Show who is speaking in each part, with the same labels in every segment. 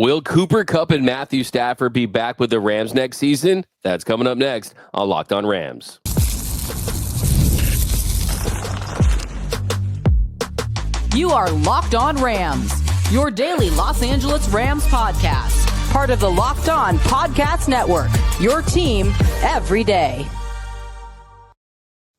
Speaker 1: Will Cooper Kupp and Matthew Stafford be back with the Rams next season? That's coming up next on Locked On Rams.
Speaker 2: You are Locked On Rams, your daily Los Angeles Rams podcast. Part of the Locked On Podcast Network, your team every day.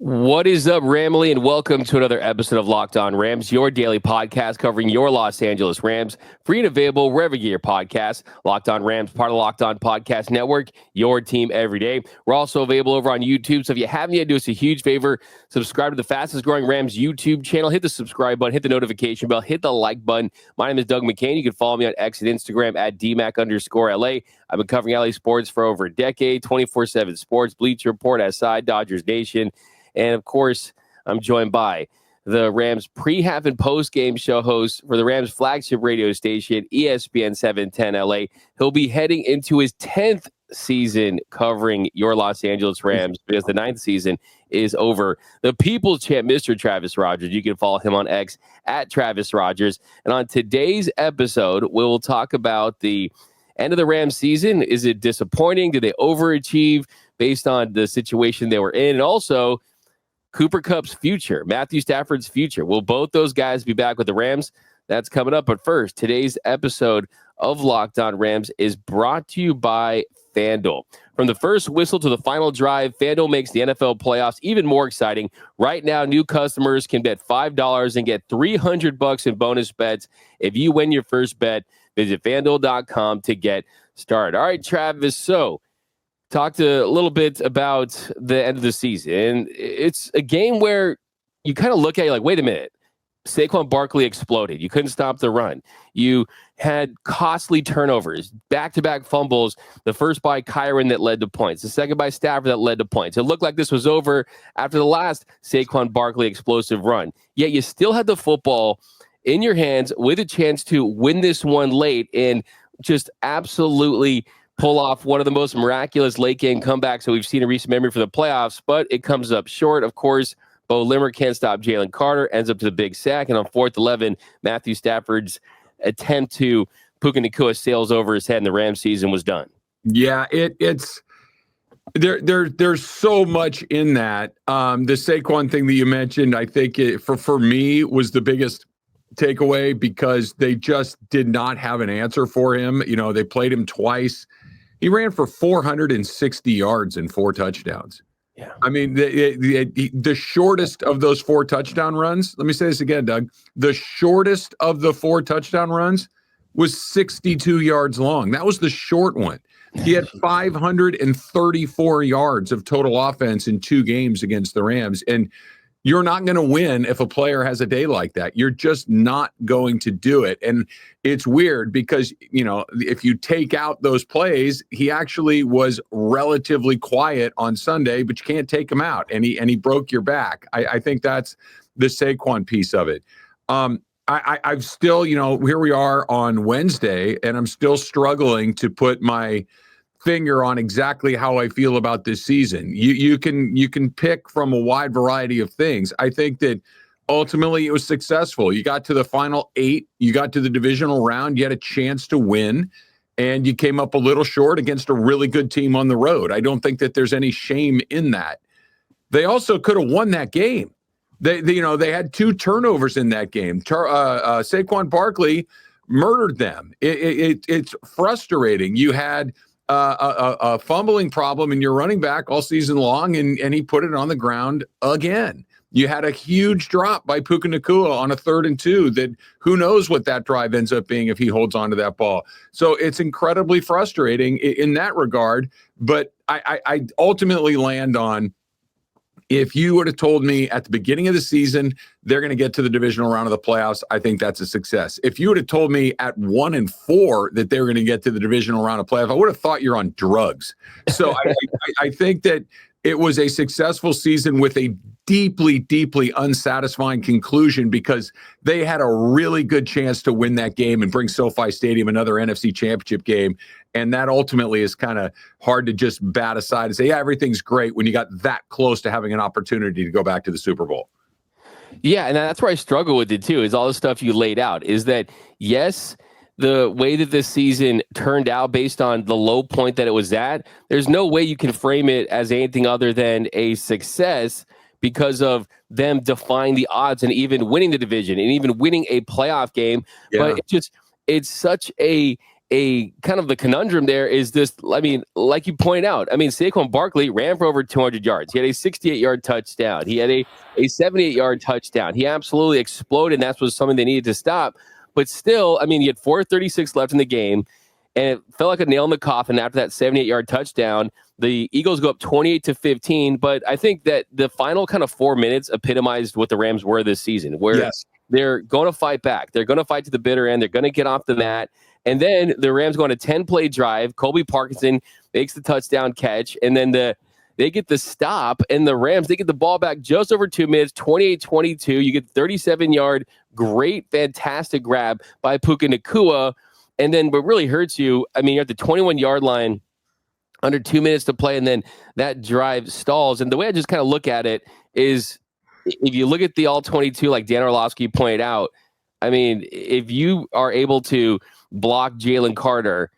Speaker 1: What is up, Ramily, and welcome to another episode of Locked On Rams, your daily podcast covering your Los Angeles Rams, free and available wherever you get your podcasts. Locked On Rams, part of Locked On Podcast Network, your team every day. We're also available over on YouTube, so if you haven't yet, do us a huge favor, subscribe to the fastest growing Rams YouTube channel, hit the subscribe button, hit the notification bell, hit the like button. My name is Doug McCain. You can follow me on X and Instagram at DMAC_LA. I've been covering LA sports for over a decade, 24/7 sports, Bleacher Report, SI, Dodgers Nation. And, of course, I'm joined by the Rams pre-half and post-game show host for the Rams flagship radio station, ESPN 710 LA. He'll be heading into his 10th season covering your Los Angeles Rams because the 9th season is over. The People's Champ, Mr. Travis Rogers. You can follow him on X at Travis Rogers. And on today's episode, we will talk about the end of the Rams season. Is it disappointing? Did they overachieve based on the situation they were in? And also, Cooper Kupp's future, Matthew Stafford's future. Will both those guys be back with the Rams? That's coming up. But first, today's episode of Locked On Rams is brought to you by FanDuel. From the first whistle to the final drive, FanDuel makes the NFL playoffs even more exciting. Right now, new customers can bet $5 and get $300 in bonus bets if you win your first bet. Visit FanDuel.com to get started. All right, Travis, so talked a little bit about the end of the season. And it's a game where you kind of look at it like, wait a minute, Saquon Barkley exploded. You couldn't stop the run. You had costly turnovers, back-to-back fumbles, the first by Kyron that led to points, the second by Stafford that led to points. It looked like this was over after the last Saquon Barkley explosive run. Yet you still had the football in your hands with a chance to win this one late and just absolutely pull off one of the most miraculous late-game comebacks that we've seen in recent memory for the playoffs, but it comes up short. Of course, Bo Limmer can't stop Jalen Carter, ends up to the big sack, and on 4th 11, Matthew Stafford's attempt to Puka Nacua sails over his head, and the Rams season was done.
Speaker 3: Yeah, it's there's so much in that. The Saquon thing that you mentioned, I think for me was the biggest takeaway because they just did not have an answer for him. You know, they played him twice. He ran for 460 yards and 4 touchdowns. Yeah. I mean, the shortest of those 4 touchdown runs, let me say this again, Doug, the shortest of the 4 touchdown runs was 62 yards long. That was the short one. He had 534 yards of total offense in 2 games against the Rams. And you're not going to win if a player has a day like that. You're just not going to do it. And it's weird because, you know, if you take out those plays, he actually was relatively quiet on Sunday, but you can't take him out. And he broke your back. I think that's the Saquon piece of it. I've still, you know, here we are on Wednesday, and I'm still struggling to put my finger on exactly how I feel about this season. You can pick from a wide variety of things. I think that ultimately it was successful. You got to the final 8, you got to the divisional round, you had a chance to win, and you came up a little short against a really good team on the road. I don't think that there's any shame in that. They also could have won that game. They had 2 turnovers in that game. Saquon Barkley murdered them. It's frustrating. You had a fumbling problem in your running back all season long, and he put it on the ground again. You had a huge drop by Puka Nacua on a 3rd and 2 that who knows what that drive ends up being if he holds onto that ball. So it's incredibly frustrating in that regard. But I ultimately land on, if you would have told me at the beginning of the season they're going to get to the divisional round of the playoffs, I think that's a success. If you would have told me at 1-4 that they were going to get to the divisional round of playoffs, I would have thought you're on drugs. So I think that it was a successful season with a deeply, deeply unsatisfying conclusion because they had a really good chance to win that game and bring SoFi Stadium another NFC Championship game. And that ultimately is kind of hard to just bat aside and say, yeah, everything's great when you got that close to having an opportunity to go back to the Super Bowl.
Speaker 1: Yeah, and that's where I struggle with it too, is all the stuff you laid out. Is that, yes, the way that this season turned out based on the low point that it was at, there's no way you can frame it as anything other than a success because of them defying the odds and even winning the division and even winning a playoff game.
Speaker 3: Yeah.
Speaker 1: But it's such a kind of the conundrum there is this. I mean, like you point out, I mean, Saquon Barkley ran for over 200 yards. He had a 68-yard touchdown. He had a 78-yard touchdown. He absolutely exploded, and that was something they needed to stop. But still, I mean, you had 4:36 left in the game, and it felt like a nail in the coffin after that 78-yard touchdown. The Eagles go up 28-15, but I think that the final kind of 4 minutes epitomized what the Rams were this season, where they're going to fight back. They're going to fight to the bitter end. They're going to get off the mat. And then the Rams go on a 10-play drive. Colby Parkinson makes the touchdown catch, and then they get the stop, and the Rams, they get the ball back just over 2 minutes, 28-22. You get 37-yard, great, fantastic grab by Puka Nacua. And then what really hurts you, I mean, you're at the 21-yard line, under 2 minutes to play, and then that drive stalls. And the way I just kind of look at it is if you look at the all-22, like Dan Orlovsky pointed out, I mean, if you are able to block Jalen Carter,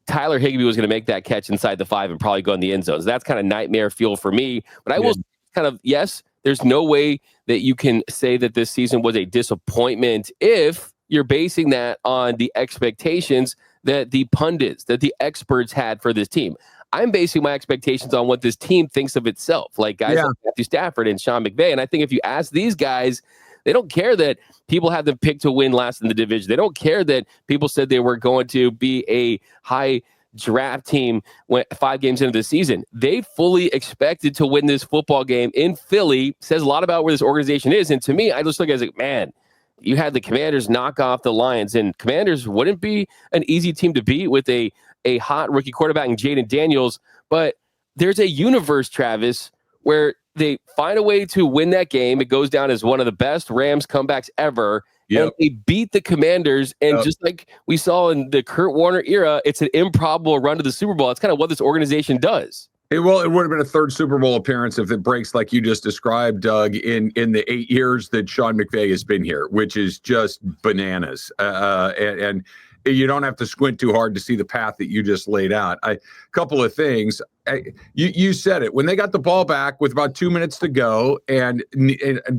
Speaker 1: Tyler Higbee was going to make that catch inside the 5 and probably go in the end zone. So that's kind of nightmare fuel for me. But I will kind of, yes, there's no way that you can say that this season was a disappointment if you're basing that on the expectations that the pundits, that the experts had for this team. I'm basing my expectations on what this team thinks of itself, like guys like Matthew Stafford and Sean McVay. And I think if you ask these guys, they don't care that people have them picked to win last in the division. They don't care that people said they were going to be a high draft team 5 games into the season. They fully expected to win this football game in Philly. Says a lot about where this organization is. And to me, I just look at it as like, man, you had the Commanders knock off the Lions, and Commanders wouldn't be an easy team to beat with a hot rookie quarterback in Jaden Daniels. But there's a universe, Travis, where they find a way to win that game. It goes down as one of the best Rams comebacks ever. And they beat the Commanders. And just like we saw in the Kurt Warner era, it's an improbable run to the Super Bowl. It's kind of what this organization does.
Speaker 3: It would have been a 3rd Super Bowl appearance if it breaks like you just described, Doug, in the 8 years that Sean McVay has been here, which is just bananas. And you don't have to squint too hard to see the path that you just laid out. A couple of things. You said it. When they got the ball back with about 2 minutes to go and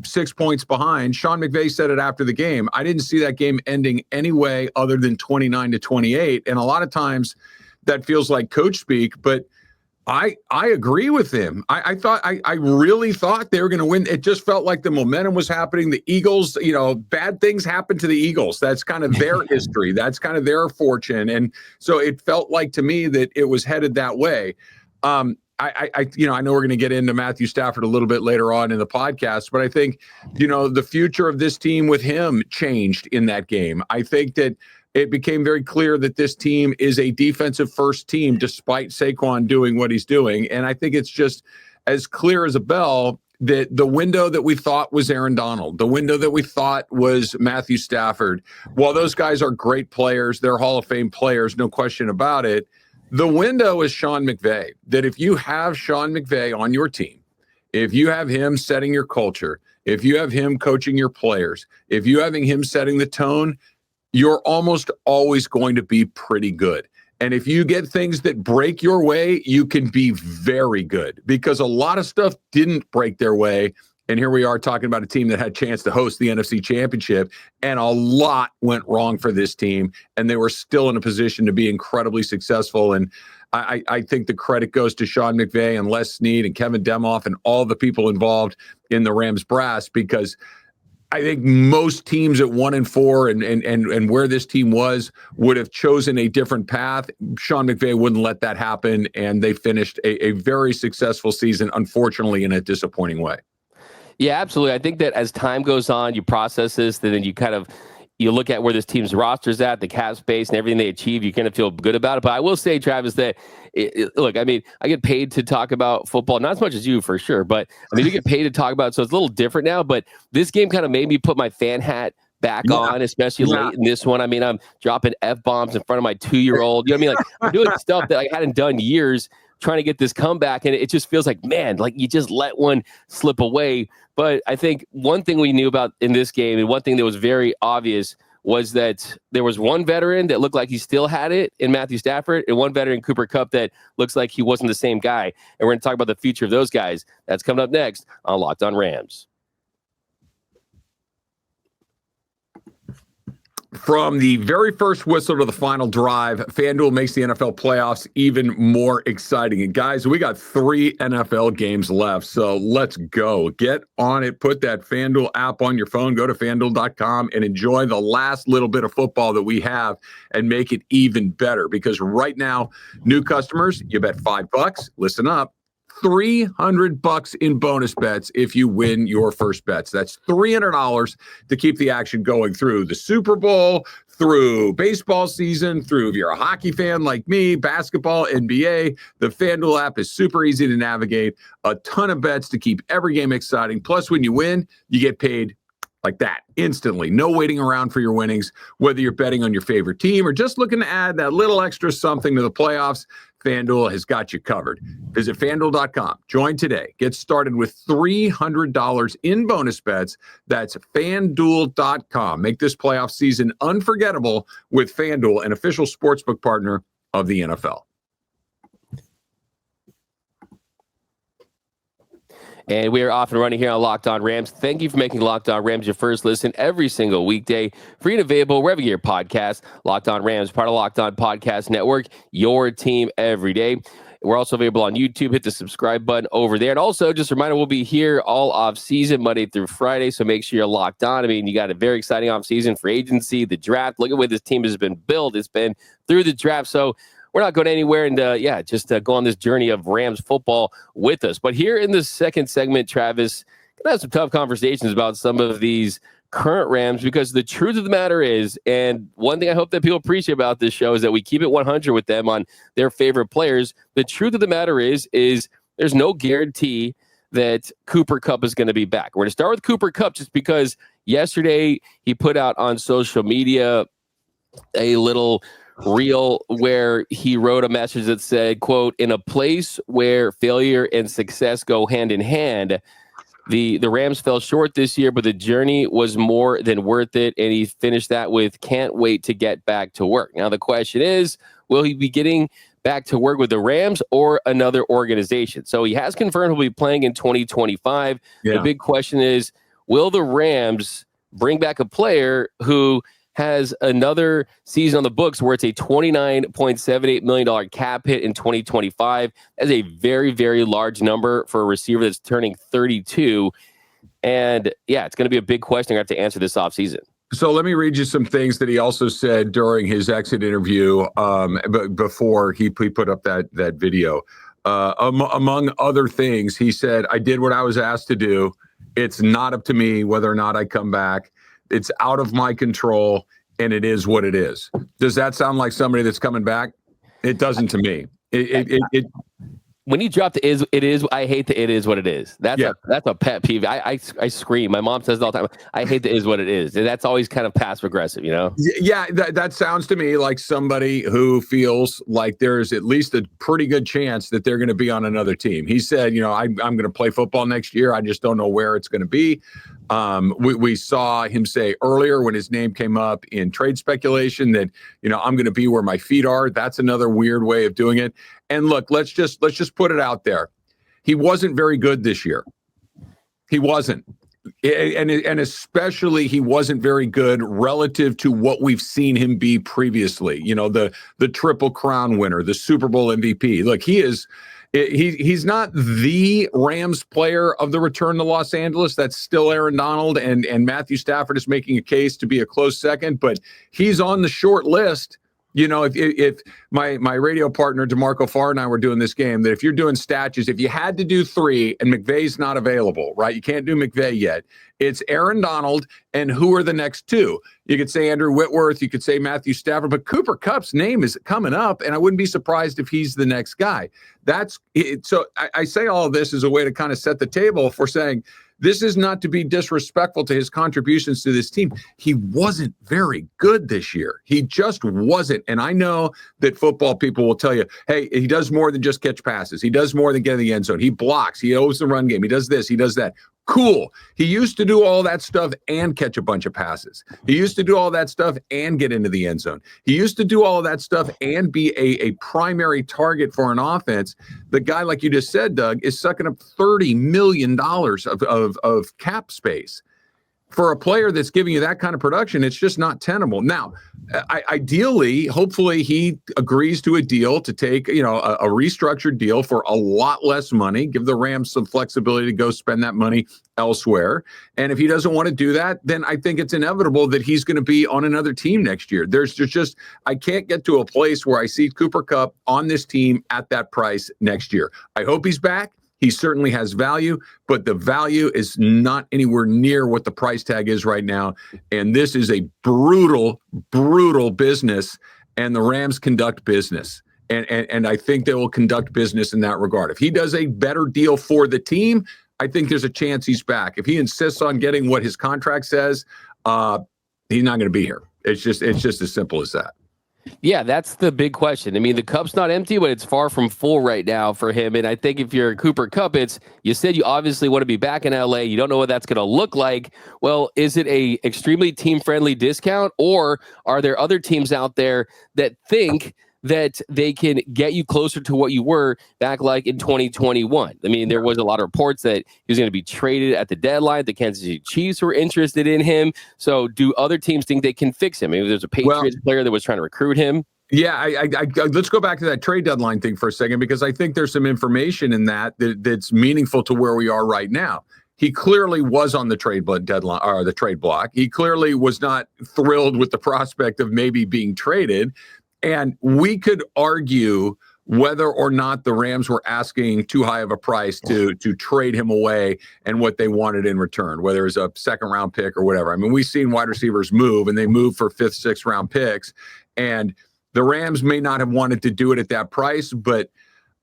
Speaker 3: 6 points behind, Sean McVay said it after the game. I didn't see that game ending any way other than 29-28. And a lot of times that feels like coach speak, but I agree with him. I really thought they were going to win. It just felt like the momentum was happening. The Eagles, bad things happen to the Eagles. That's kind of their history. That's kind of their fortune. And so it felt like to me that it was headed that way. I know we're going to get into Matthew Stafford a little bit later on in the podcast, but I think, the future of this team with him changed in that game. I think that it became very clear that this team is a defensive first team, despite Saquon doing what he's doing. And I think it's just as clear as a bell that the window that we thought was Aaron Donald, the window that we thought was Matthew Stafford, while those guys are great players, they're Hall of Fame players, no question about it. The window is Sean McVay, that if you have Sean McVay on your team, if you have him setting your culture, if you have him coaching your players, if you having him setting the tone, you're almost always going to be pretty good. And if you get things that break your way, you can be very good, because a lot of stuff didn't break their way. And here we are talking about a team that had a chance to host the NFC Championship, and a lot went wrong for this team, and they were still in a position to be incredibly successful. And I think the credit goes to Sean McVay and Les Snead and Kevin Demoff and all the people involved in the Rams brass, because I think most teams at 1-4 and where this team was would have chosen a different path. Sean McVay wouldn't let that happen, and they finished a very successful season, unfortunately, in a disappointing way.
Speaker 1: Yeah, absolutely. I think that as time goes on, you process this, then you look at where this team's roster's at, the cap space, and everything they achieve. You kind of feel good about it. But I will say, Travis, that look, I mean, I get paid to talk about football, not as much as you for sure, but I mean, you get paid to talk about it, so it's a little different now. But this game kind of made me put my fan hat back on, especially late in this one. I mean, I'm dropping F-bombs in front of my 2-year-old. You know what I mean? Like, I'm doing stuff that I hadn't done years, trying to get this comeback, and it just feels like, man, like you just let one slip away. But I think one thing we knew about in this game, and one thing that was very obvious, was that there was one veteran that looked like he still had it in Matthew Stafford, and one veteran, Cooper Kupp, that looks like he wasn't the same guy. And we're going to talk about the future of those guys. That's coming up next on Locked On Rams.
Speaker 3: From the very first whistle to the final drive, FanDuel makes the NFL playoffs even more exciting. And guys, we got 3 NFL games left, so let's go. Get on it. Put that FanDuel app on your phone. Go to FanDuel.com and enjoy the last little bit of football that we have and make it even better. Because right now, new customers, you bet $5. Listen up. $300 in bonus bets if you win your first bets. That's $300 to keep the action going through the Super Bowl, through baseball season, through if you're a hockey fan like me, basketball, NBA. The FanDuel app is super easy to navigate. A ton of bets to keep every game exciting. Plus, when you win, you get paid like that instantly. No waiting around for your winnings, whether you're betting on your favorite team or just looking to add that little extra something to the playoffs. FanDuel has got you covered. Visit FanDuel.com. Join today. Get started with $300 in bonus bets. That's FanDuel.com. Make this playoff season unforgettable with FanDuel, an official sportsbook partner of the NFL.
Speaker 1: And we are off and running here on Locked On Rams. Thank you for making Locked On Rams your first listen every single weekday. Free and available wherever you get your podcast. Locked On Rams, part of Locked On Podcast Network, your team every day. We're also available on YouTube. Hit the subscribe button over there. And also, just a reminder, we'll be here all off season, Monday through Friday. So make sure you're locked on. I mean, you got a very exciting off season for agency, the draft. Look at where this team has been built. It's been through the draft. So we're not going anywhere, and just go on this journey of Rams football with us. But here in the second segment, Travis, gonna have some tough conversations about some of these current Rams, because the truth of the matter is, and one thing I hope that people appreciate about this show is that we keep it 100 with them on their favorite players. The truth of the matter is there's no guarantee that Cooper Kupp is going to be back. We're going to start with Cooper Kupp just because yesterday he put out on social media a little reel where he wrote a message that said, quote, "In a place where failure and success go hand in hand, the Rams fell short this year, but the journey was more than worth it." And he finished that with, "Can't wait to get back to work." Now the question is, will he be getting back to work with the Rams or another organization? So he has confirmed he'll be playing in 2025. Yeah. The big question is, will the Rams bring back a player who has another season on the books where it's a $29.78 million cap hit in 2025. That's a very, very large number for a receiver that's turning 32. And yeah, it's going to be a big question I have to answer this offseason.
Speaker 3: So let me read you some things that he also said during his exit interview before he put up that video. Among other things, he said, "I did what I was asked to do. It's not up to me whether or not I come back. It's out of my control, and it is what it is." Does that sound like somebody that's coming back? It doesn't to me.
Speaker 1: When you drop the it is, I hate the "it is what it is." That's a pet peeve. I scream. My mom says it all the time. I hate the "is what it is." And that's always kind of passive aggressive, you know?
Speaker 3: Yeah, that sounds to me like somebody who feels like there's at least a pretty good chance that they're going to be on another team. He said, I'm going to play football next year. I just don't know where it's going to be. We saw him say earlier when his name came up in trade speculation that, I'm going to be where my feet are. That's another weird way of doing it. And look, let's just put it out there. He wasn't very good this year. He wasn't. And especially he wasn't very good relative to what we've seen him be previously. The Triple Crown winner, the Super Bowl MVP. Look, he's not the Rams player of the return to Los Angeles. That's still Aaron Donald, and Matthew Stafford is making a case to be a close second, but he's on the short list. If my radio partner, DeMarco Farr, and I were doing this game, that if you're doing statues, if you had to do 3 and McVay's not available, right? You can't do McVay yet. It's Aaron Donald, and who are the next 2? You could say Andrew Whitworth, you could say Matthew Stafford, but Cooper Kupp's name is coming up, and I wouldn't be surprised if he's the next guy. That's it. So I say all of this as a way to kind of set the table for saying, this is not to be disrespectful to his contributions to this team. He wasn't very good this year. He just wasn't. And I know that football people will tell you, hey, he does more than just catch passes. He does more than get in the end zone. He blocks. He owes the run game. He does this. He does that. Cool. He used to do all that stuff and catch a bunch of passes. He used to do all that stuff and get into the end zone. He used to do all that stuff and be a primary target for an offense. The guy, like you just said, Doug, is sucking up $30 million of cap space. For a player that's giving you that kind of production, it's just not tenable. Now, ideally, hopefully he agrees to a deal to take, a restructured deal for a lot less money, give the Rams some flexibility to go spend that money elsewhere. And if he doesn't want to do that, then I think it's inevitable that he's going to be on another team next year. There's just, I can't get to a place where I see Cooper Kupp on this team at that price next year. I hope he's back. He certainly has value, but the value is not anywhere near what the price tag is right now. And this is a brutal, brutal business, and the Rams conduct business. And I think they will conduct business in that regard. If he does a better deal for the team, I think there's a chance he's back. If he insists on getting what his contract says, he's not going to be here. It's just as simple as that.
Speaker 1: Yeah, that's the big question. I mean, the cup's not empty, but it's far from full right now for him. And I think if you're Cooper Kupp, you said you obviously want to be back in LA. You don't know what that's going to look like. Well, is it a extremely team-friendly discount, or are there other teams out there that think that they can get you closer to what you were back like in 2021? I mean, there was a lot of reports that he was going to be traded at the deadline. The Kansas City Chiefs were interested in him. So do other teams think they can fix him? Maybe there's a Patriots player that was trying to recruit him.
Speaker 3: Yeah, I let's go back to that trade deadline thing for a second, because I think there's some information in that's meaningful to where we are right now. He clearly was on the trade deadline or the trade block. He clearly was not thrilled with the prospect of maybe being traded. And we could argue whether or not the Rams were asking too high of a price to trade him away and what they wanted in return, whether it was a second-round pick or whatever. I mean, we've seen wide receivers move, and they move for fifth, sixth-round picks. And the Rams may not have wanted to do it at that price, but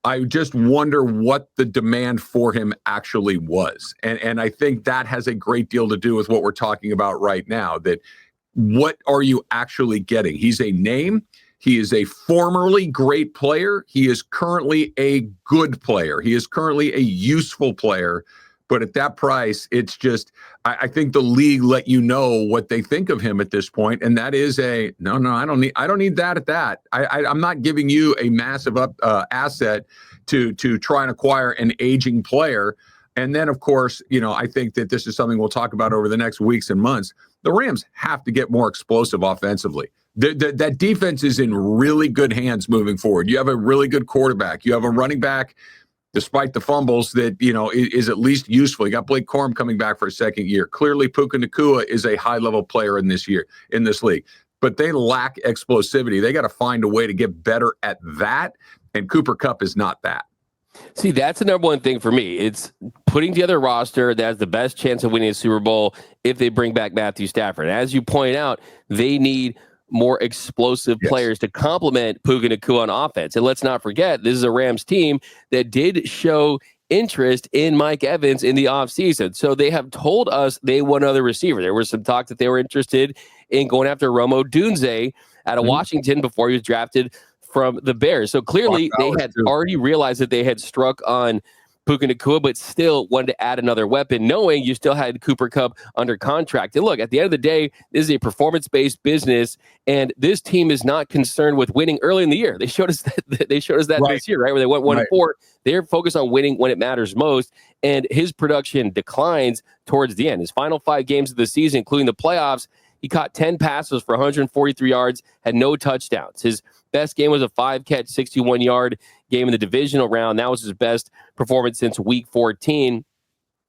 Speaker 3: I just wonder what the demand for him actually was. And I think that has a great deal to do with what we're talking about right now, that what are you actually getting? He's a name. He is a formerly great player. He is currently a good player. He is currently a useful player. But at that price, it's just, I think the league let you know what they think of him at this point. And that is no, I don't need that at that. I'm not giving you a massive asset to try and acquire an aging player. And then, of course, I think that this is something we'll talk about over the next weeks and months. The Rams have to get more explosive offensively. That defense is in really good hands moving forward. You have a really good quarterback. You have a running back, despite the fumbles, that is at least useful. You got Blake Corum coming back for a second year. Clearly, Puka Nacua is a high-level player in this league. But they lack explosivity. They got to find a way to get better at that, and Cooper Kupp is not that.
Speaker 1: See, that's the number one thing for me. It's putting together a roster that has the best chance of winning a Super Bowl if they bring back Matthew Stafford. And as you point out, they need more explosive players to complement Puka Nacua on offense. And let's not forget, this is a Rams team that did show interest in Mike Evans in the offseason. So they have told us they want another receiver. There was some talk that they were interested in going after Rome Odunze out of Washington before he was drafted from the Bears. So clearly they had already realized that they had struck on Puka Nacua, but still wanted to add another weapon, knowing you still had Cooper Kupp under contract. And look, at the end of the day, this is a performance-based business, and this team is not concerned with winning early in the year. They showed us that this year, right? Where they went 1-4. They're focused on winning when it matters most, and his production declines towards the end. His final 5 games of the season, including the playoffs, he caught 10 passes for 143 yards, had no touchdowns. His best game was a 5-catch, 61-yard game in the divisional round. That was his best performance since week 14.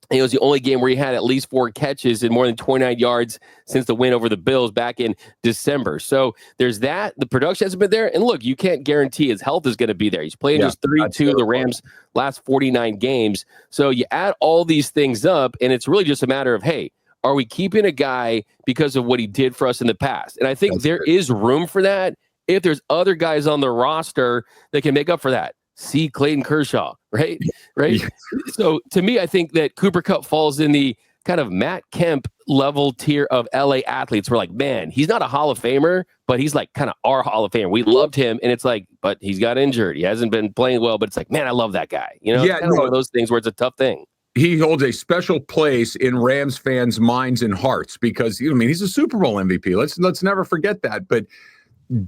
Speaker 1: And it was the only game where he had at least 4 catches and more than 29 yards since the win over the Bills back in December. So there's that. The production hasn't been there. And look, you can't guarantee his health is going to be there. He's playing just 32 the Rams' last 49 games. So you add all these things up, and it's really just a matter of, hey, are we keeping a guy because of what he did for us in the past? And I think there is room for that if there's other guys on the roster that can make up for that. See Clayton Kershaw, right? Right. So to me, I think that Cooper Kupp falls in the kind of Matt Kemp level tier of LA athletes. We're like, man, he's not a Hall of Famer, but he's like kind of our Hall of Famer. We loved him. And it's like, but he's got injured. He hasn't been playing well, but it's like, man, I love that guy. It's kind of one of those things where it's a tough thing.
Speaker 3: he holds a special place in Rams fans' minds and hearts because, he's a Super Bowl MVP. Let's never forget that. But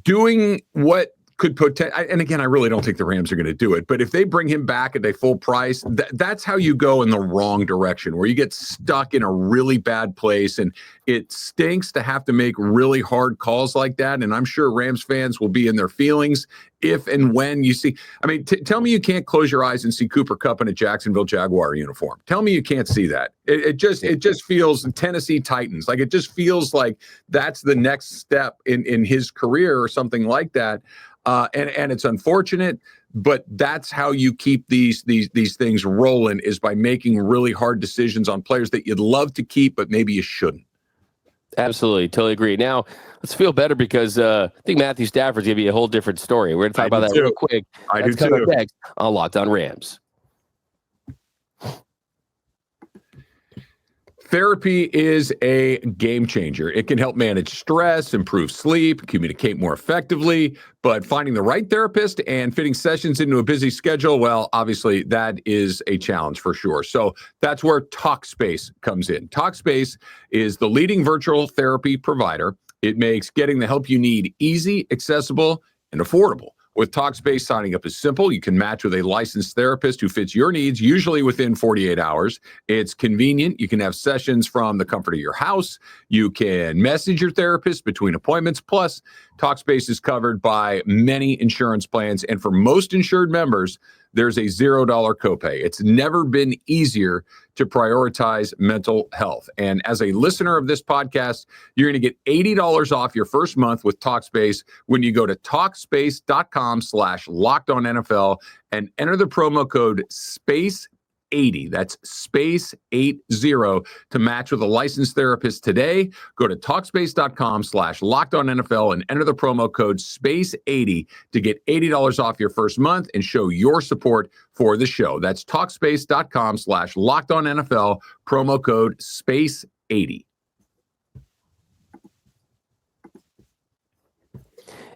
Speaker 3: doing what could and again, I really don't think the Rams are going to do it, but if they bring him back at a full price, that's how you go in the wrong direction, where you get stuck in a really bad place, and it stinks to have to make really hard calls like that. And I'm sure Rams fans will be in their feelings if and when you see. Tell me you can't close your eyes and see Cooper Kupp in a Jacksonville Jaguar uniform. Tell me you can't see that. It just feels Tennessee Titans. Like, it just feels like that's the next step in his career or something like that. And it's unfortunate, but that's how you keep these things rolling, is by making really hard decisions on players that you'd love to keep, but maybe you shouldn't.
Speaker 1: Absolutely. Totally agree. Now, let's feel better because I think Matthew Stafford's going to be a whole different story. We're going to talk about that real quick. That's coming up next on Locked On Rams.
Speaker 3: Therapy is a game changer. It can help manage stress, improve sleep, communicate more effectively, but finding the right therapist and fitting sessions into a busy schedule, well, obviously that is a challenge for sure. So that's where Talkspace comes in. Talkspace is the leading virtual therapy provider. It makes getting the help you need easy, accessible, and affordable. With Talkspace, signing up is simple. You can match with a licensed therapist who fits your needs, usually within 48 hours. It's convenient. You can have sessions from the comfort of your house. You can message your therapist between appointments. Plus, Talkspace is covered by many insurance plans. And for most insured members, there's a $0 copay. It's never been easier to prioritize mental health. And as a listener of this podcast, you're going to get $80 off your first month with Talkspace when you go to Talkspace.com/LockedOnNFL and enter the promo code SPACE80. That's SPACE80 to match with a licensed therapist today. Go to Talkspace.com/LockedOnNFL and enter the promo code SPACE80 to get $80 off your first month and show your support for the show. That's Talkspace.com/LockedOnNFL, promo code SPACE80.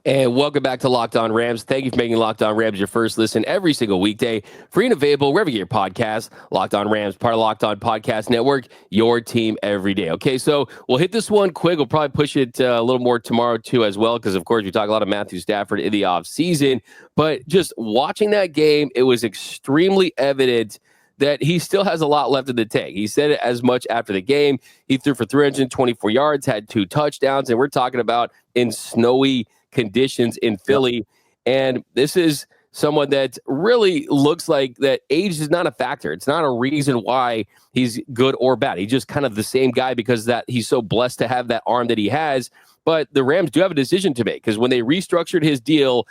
Speaker 1: And welcome back to Locked On Rams. Thank you for making Locked On Rams your first listen every single weekday. Free and available wherever you get your podcasts. Locked On Rams, part of Locked On Podcast Network, your team every day. Okay, so we'll hit this one quick. We'll probably push it a little more tomorrow too as well, because of course we talk a lot of Matthew Stafford in the offseason. But just watching that game, it was extremely evident that he still has a lot left in the tank. He said it as much after the game. He threw for 324 yards, had 2 touchdowns, and we're talking about in snowy conditions in Philly. And this is someone that really looks like that age is not a factor. It's not a reason why he's good or bad. He's just kind of the same guy because that he's so blessed to have that arm that he has. But the Rams do have a decision to make, because when they restructured his deal,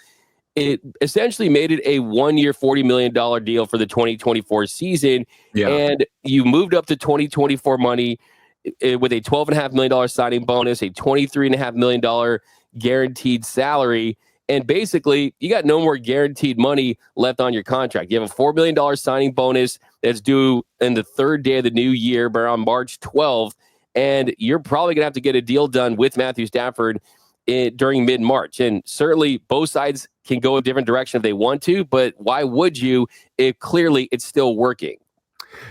Speaker 1: it essentially made it a 1-year, $40 million deal for the 2024 season. Yeah. And you moved up to 2024 money with a $12.5 million signing bonus, a $23.5 million guaranteed salary. And basically, you got no more guaranteed money left on your contract. You have a $4 million signing bonus that's due in the third day of the new year, around March 12th. And you're probably going to have to get a deal done with Matthew Stafford during mid-March. And certainly both sides can go a different direction if they want to, but why would you if clearly it's still working?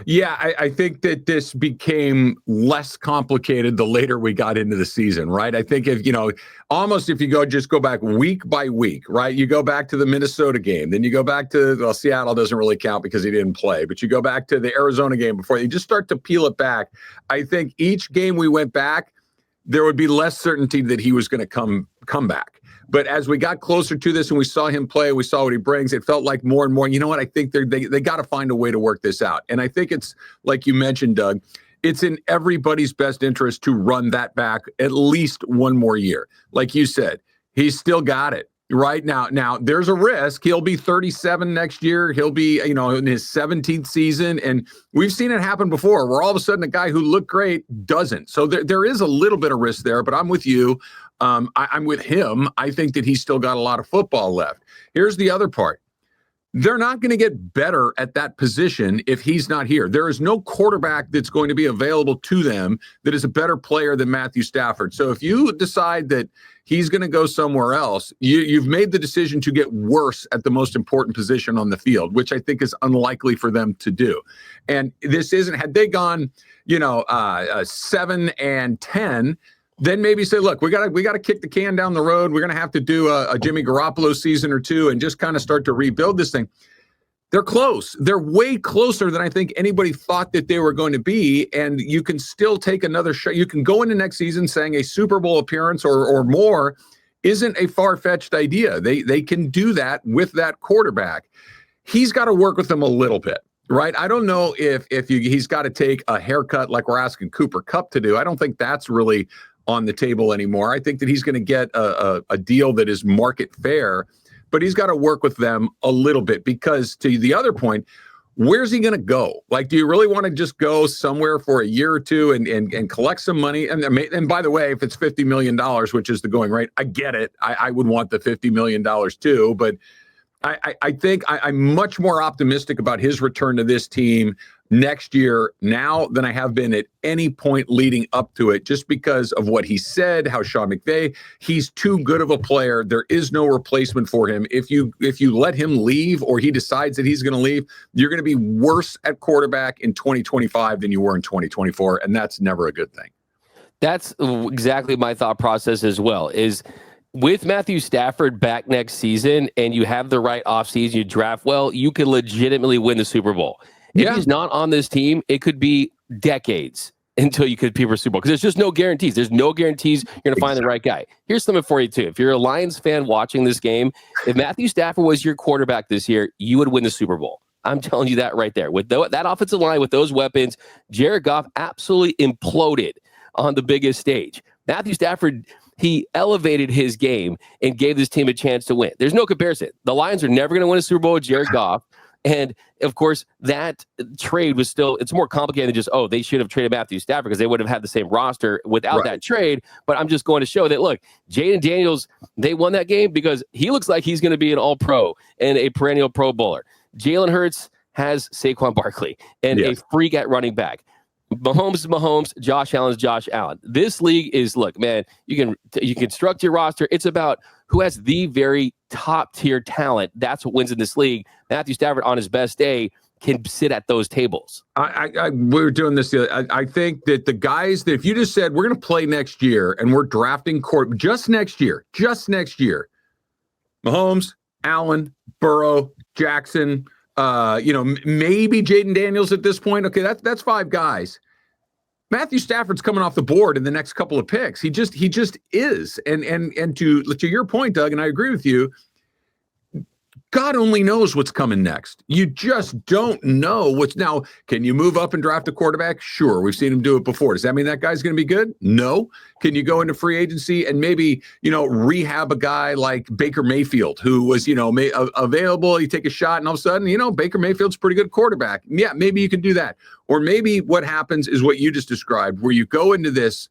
Speaker 3: Yeah, I think that this became less complicated the later we got into the season, right? I think if you go back week by week, right? You go back to the Minnesota game, then you go back to, Seattle doesn't really count because he didn't play, but you go back to the Arizona game before, you just start to peel it back. I think each game we went back, there would be less certainty that he was going to come back. But as we got closer to this and we saw him play, we saw what he brings, it felt like more and more, you know what, I think they got to find a way to work this out. And I think it's, like you mentioned, Doug, it's in everybody's best interest to run that back at least one more year. Like you said, he's still got it. Right now, there's a risk. He'll be 37 next year. He'll be, in his 17th season. And we've seen it happen before where all of a sudden a guy who looked great doesn't. So there is a little bit of risk there, but I'm with you. I'm with him. I think that he's still got a lot of football left. Here's the other part. they're not going to get better at that position if he's not here. There is no quarterback that's going to be available to them that is a better player than Matthew Stafford. So if you decide that he's going to go somewhere else, you've made the decision to get worse at the most important position on the field, which I think is unlikely for them to do. And this isn't, had they gone, 7-10, then maybe say, look, we got to kick the can down the road. We're going to have to do a Jimmy Garoppolo season or two and just kind of start to rebuild this thing. They're close. They're way closer than I think anybody thought that they were going to be. And you can still take another shot. You can go into next season saying a Super Bowl appearance or more isn't a far-fetched idea. They can do that with that quarterback. He's got to work with them a little bit. Right. I don't know if he's got to take a haircut like we're asking Cooper Kupp to do. I don't think that's really on the table anymore. I think that he's going to get a deal that is market fair, but he's got to work with them a little bit because to the other point, where's he going to go? Like, do you really want to just go somewhere for a year or two and collect some money? And by the way, if it's $50 million, which is the going rate, I get it. I would want the $50 million too, but I think I'm much more optimistic about his return to this team next year now than I have been at any point leading up to it, just because of what he said, how Sean McVay, he's too good of a player. There is no replacement for him. If you let him leave or he decides that he's going to leave, you're going to be worse at quarterback in 2025 than you were in 2024. And that's never a good thing.
Speaker 1: That's exactly my thought process as well, is with Matthew Stafford back next season and you have the right offseason, you draft well, you could legitimately win the Super Bowl. If he's not on this team, it could be decades until you could compete for a Super Bowl because there's just no guarantees. There's no guarantees you're going to find the right guy. Here's something for you, too. If you're a Lions fan watching this game, if Matthew Stafford was your quarterback this year, you would win the Super Bowl. I'm telling you that right there. With that offensive line, with those weapons, Jared Goff absolutely imploded on the biggest stage. Matthew Stafford, he elevated his game and gave this team a chance to win. There's no comparison. The Lions are never going to win a Super Bowl with Jared Goff. And, of course, that trade was still – it's more complicated than just, they should have traded Matthew Stafford because they would have had the same roster without that trade. But I'm just going to show that, look, Jaden Daniels, they won that game because he looks like he's going to be an all-pro and a perennial Pro Bowler. Jalen Hurts has Saquon Barkley and a freak at running back. Mahomes is Mahomes. Josh Allen is Josh Allen. This league is, look, man, you can construct your roster. It's about who has the very top-tier talent. That's what wins in this league. Matthew Stafford, on his best day, can sit at those tables.
Speaker 3: We were doing this the other. I think that the guys that if you just said, we're going to play next year and we're drafting just next year, Mahomes, Allen, Burrow, Jackson, maybe Jaden Daniels at this point. Okay, that's five guys. Matthew Stafford's coming off the board in the next couple of picks. He just is. And to your point, Doug, and I agree with you, God only knows what's coming next. You just don't know what's now. Can you move up and draft a quarterback? Sure. We've seen him do it before. Does that mean that guy's going to be good? No. Can you go into free agency and maybe, rehab a guy like Baker Mayfield, who was, available? You take a shot and all of a sudden, Baker Mayfield's a pretty good quarterback. Yeah, maybe you can do that. Or maybe what happens is what you just described, where you go into this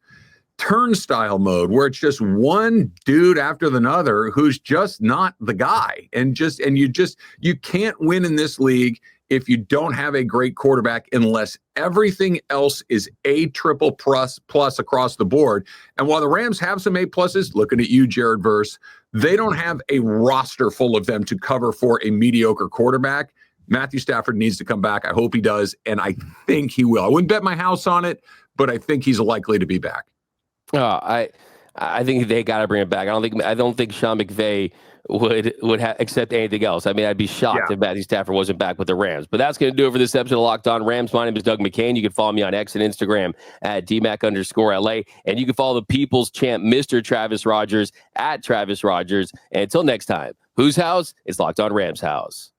Speaker 3: turnstile mode where it's just one dude after another who's just not the guy. And you can't win in this league if you don't have a great quarterback unless everything else is a triple plus across the board. And while the Rams have some A pluses, looking at you, Jared Verse, they don't have a roster full of them to cover for a mediocre quarterback. Matthew Stafford needs to come back. I hope he does. And I think he will. I wouldn't bet my house on it, but I think he's likely to be back.
Speaker 1: I think they got to bring it back. I don't think Sean McVay would accept anything else. I mean, I'd be shocked if Matthew Stafford wasn't back with the Rams. But that's going to do it for this episode of Locked On Rams. My name is Doug McCain. You can follow me on X and Instagram at DMAC_LA. And you can follow the People's Champ, Mr. Travis Rogers, at Travis Rogers. And until next time, whose house? It's Locked On Rams house.